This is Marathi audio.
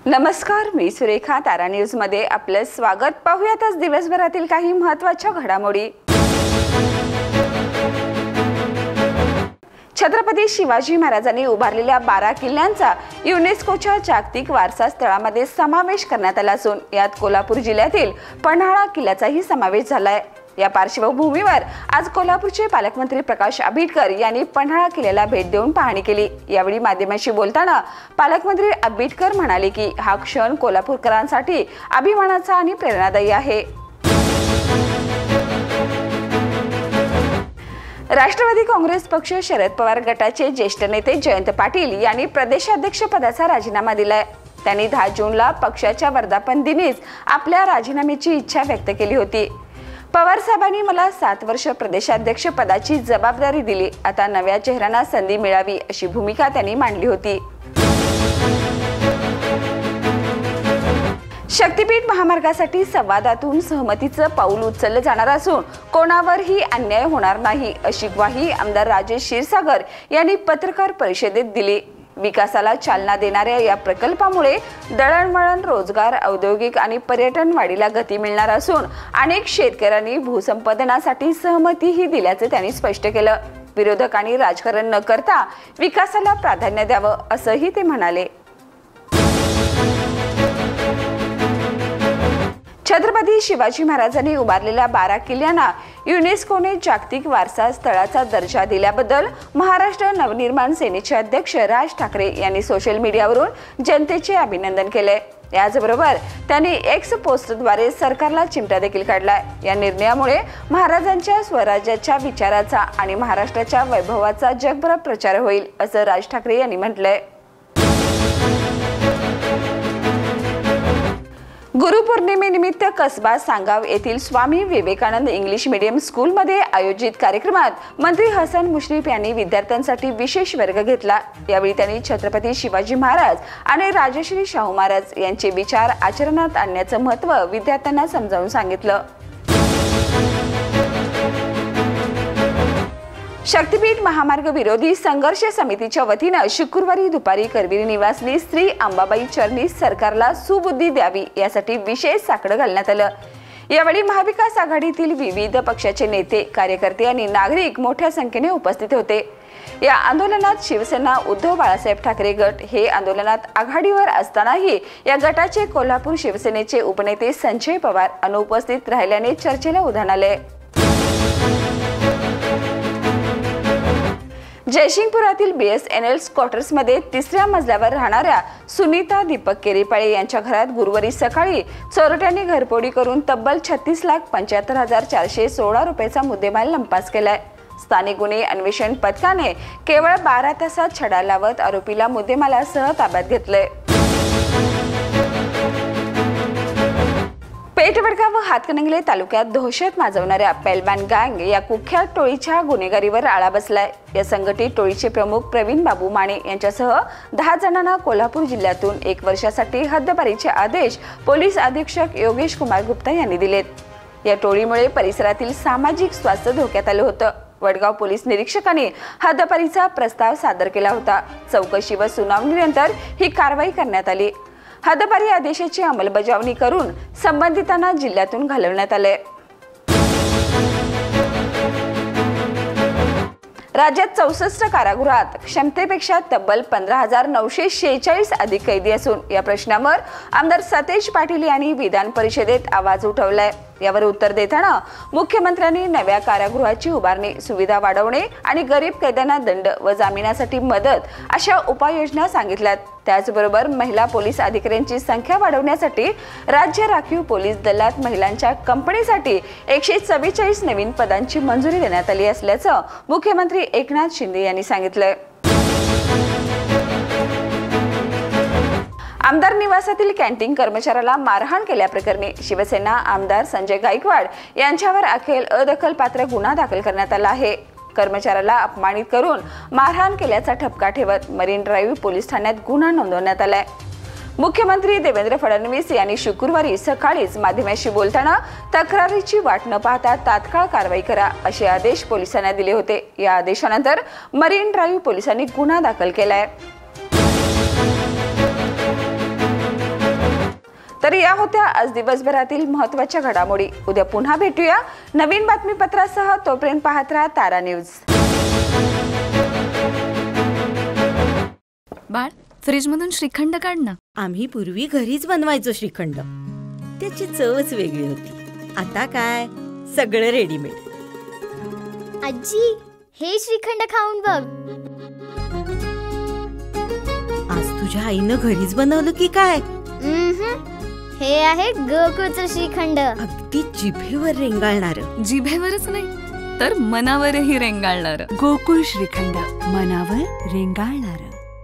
नमस्कार, मी सुरेखा. तारा न्यूज मध्ये आपले स्वागत. पाहूयात आज दिवसभरातील काही महत्त्वाच्या घडामोडी. छत्रपती शिवाजी महाराजांनी उभारलेल्या 12 किल्ल्यांचा युनेस्कोच्या जागतिक वारसा स्थळामध्ये समावेश करण्यात आला असून यात कोल्हापूर जिल्ह्यातील पन्हाळा किल्ल्याचाही समावेश झाला आहे. या पार्श्वभूमीवर आज कोल्हापूरचे पालकमंत्री प्रकाश आंबेडकर यांनी पन्हाळा किल्ल्याला भेट देऊन पाहणी केली. यावेळी माध्यमांशी बोलताना पालकमंत्री आंबेडकर म्हणाले की हा क्षण कोल्हापूरकरांसाठी अभिमानाचा आणि प्रेरणादायी आहे. राष्ट्रवादी काँग्रेस पक्ष शरद पवार गटाचे ज्येष्ठ नेते जयंत पाटील यांनी प्रदेशाध्यक्ष पदाचा राजीनामा दिलाय. त्यांनी 10 जूनला पक्षाच्या वर्धापन दिनीच आपल्या राजीनाम्याची इच्छा व्यक्त केली होती. पवार साहेबांनी मला 7 वर्ष प्रदेशाध्यक्ष पदाची जबाबदारी दिली. आता नव्या चेहऱ्यांना संधी मिळावी अशी भूमिका त्यांनी मांडली होती. शक्तीपीठ महामार्गासाठी संवादातून सहमतीचं पाऊल उचललं जाणार असून कोणावरही अन्याय होणार नाही अशी ग्वाही आमदार राजेश क्षीरसागर यांनी पत्रकार परिषदेत दिली. विकासाला चालना देणाऱ्या या प्रकल्पामुळे दळणवळण, रोजगार, औद्योगिक आणि पर्यटन वाढीला गती मिळणार असून अनेक शेतकऱ्यांनी भूसंपादनासाठी सहमतीही दिल्याचे त्यांनी स्पष्ट केलं. विरोधकांनी राजकारण न करता विकासाला प्राधान्य द्यावं असंही ते म्हणाले. छत्रपती शिवाजी महाराजांनी उभारलेल्या 12 किल्ल्यांना युनेस्कोने जागतिक वारसा स्थळाचा दर्जा दिल्याबद्दल महाराष्ट्र नवनिर्माण सेनेचे अध्यक्ष राज ठाकरे यांनी सोशल मीडियावरून जनतेचे अभिनंदन केले. याचबरोबर त्यांनी एक्स पोस्टद्वारे सरकारला चिमटा देखील काढलाय. या निर्णयामुळे महाराजांच्या स्वराज्याच्या विचाराचा आणि महाराष्ट्राच्या वैभवाचा जगभरात प्रचार होईल असं राज ठाकरे यांनी म्हटलंय. गुरुपौर्णिमेनिमित्त कसबा सांगाव येथील स्वामी विवेकानंद इंग्लिश मीडियम स्कूलमध्ये आयोजित कार्यक्रमात मंत्री हसन मुश्रीफ यांनी विद्यार्थ्यांसाठी विशेष वर्ग घेतला. यावेळी त्यांनी छत्रपती शिवाजी महाराज आणि राजश्री शाहू महाराज यांचे विचार आचरणात आणण्याचं महत्त्व विद्यार्थ्यांना समजावून सांगितलं. शक्तीपीठ महामार्ग विरोधी संघर्ष समितीच्या वतीनं शुक्रवारी दुपारी करवीर निवासनी श्री अंबाबाई चरणी सरकारला सुबुद्धी द्यावी यासाठी विशेष साकडं घालण्यात आलं. यावेळी महाविकास आघाडीतील विविध पक्षाचे नेते, कार्यकर्ते आणि नागरिक मोठ्या संख्येने उपस्थित होते. या आंदोलनात शिवसेना, उद्धव बाळासाहेब ठाकरे गट हे आंदोलनात आघाडीवर असतानाही या गटाचे कोल्हापूर शिवसेनेचे उपनेते संजय पवार अनुपस्थित राहिल्याने चर्चेला उधाण आले. जयसिंगपुरातील BSNL क्वार्टर्समध्ये 3ऱ्या मजल्यावर राहणाऱ्या सुनीता दीपक केरीपाळे यांच्या घरात गुरुवारी सकाळी चोरट्यांनी घरफोडी करून तब्बल 36,75,416 रुपयाचा मुद्देमाल लंपास केलाय. स्थानिक गुन्हे अन्वेषण पथकाने केवळ 12 तासात छडा लावत आरोपीला मुद्देमालासह ताब्यात घेतले. पेठवडगाव व हातकणंगले तालुक्यात दहशत माजवणाऱ्या पैलवान गँग या कुख्यात टोळीच्या गुन्हेगारीवर आळा बसलाय. या संघटित टोळीचे प्रमुख प्रवीण बाबू माने यांच्यासह 10 जणांना कोल्हापूर जिल्ह्यातून 1 वर्षासाठी हद्दपारीचे आदेश पोलीस अधीक्षक योगेश कुमार गुप्ता यांनी दिलेत. या टोळीमुळे परिसरातील सामाजिक स्वास्थ्य धोक्यात आलं होतं. वडगाव पोलीस निरीक्षकांनी हद्दपारीचा प्रस्ताव सादर केला होता. चौकशी व सुनावणीनंतर ही कारवाई करण्यात आली. हद्दपारी आदेशाची अंमलबजावणी करून संबंधितांना जिल्ह्यातून घालवण्यात आले. राज्यात 64 कारागृहात क्षमतेपेक्षा तब्बल 15,946 अधिक कैदी असून या प्रश्नावर आमदार सतेज पाटील यांनी विधान परिषदेत आवाज उठवलाय. यावर उत्तर देताना मुख्यमंत्र्यांनी नव्या कारागृहाची उभारणी, सुविधा वाढवणे आणि गरीब कैद्यांना दंड व जामिनासाठी मदत अशा उपाययोजना सांगितल्यात. त्याचबरोबर महिला पोलीस अधिकाऱ्यांची संख्या वाढवण्यासाठी राज्य राखीव पोलीस दलात महिलांच्या कंपनीसाठी 144 नवीन पदांची मंजुरी देण्यात आली असल्याचं मुख्यमंत्री एकनाथ शिंदे यांनी सांगितलंय. आमदार निवासातील कॅन्टीन कर्मचाऱ्याला मारहाण केल्याप्रकरणी शिवसेना आमदार संजय गायकवाड यांच्यावर अखेर अदखलपात्र गुन्हा दाखल करण्यात आला आहे. कर्मचाऱ्याला अपमानित करून मारहाण केल्याचा ठपका ठेवत मरीन ड्राईव्ह पोलीस ठाण्यात गुन्हा नोंदवण्यात आलाय. मुख्यमंत्री देवेंद्र फडणवीस यांनी शुक्रवारी सकाळीच माध्यमांशी बोलताना तक्रारीची वाट न पाहता तात्काळ कारवाई करा असे आदेश पोलिसांना दिले होते. या आदेशानंतर मरीन ड्राईव्ह पोलिसांनी गुन्हा दाखल केलाय. तर या होत्या आज दिवसभरातील महत्त्वाच्या घडामोडी. उद्या पुन्हा भेटूया नवीन बातमीपत्रासह. तोपर्यंत पाहत राहा तारा न्यूज. बाळ, फ्रीज मधून श्रीखंड काढ ना. आम्ही पूर्वी घरीच बनवायचो श्रीखंड. त्याची चवच वेगळी होती. आता काय सगळं रेडीमेड. आजी, हे श्रीखंड खाऊन बघ. आज तुझ्या आईनं घरीच बनवलं की काय? हे आहे गोकुळचं श्रीखंड. अगदी जिभेवर रेंगाळणार. जिभेवरच नाही तर मनावरही रेंगाळणार. गोकुळ श्रीखंड, मनावर रेंगाळणार.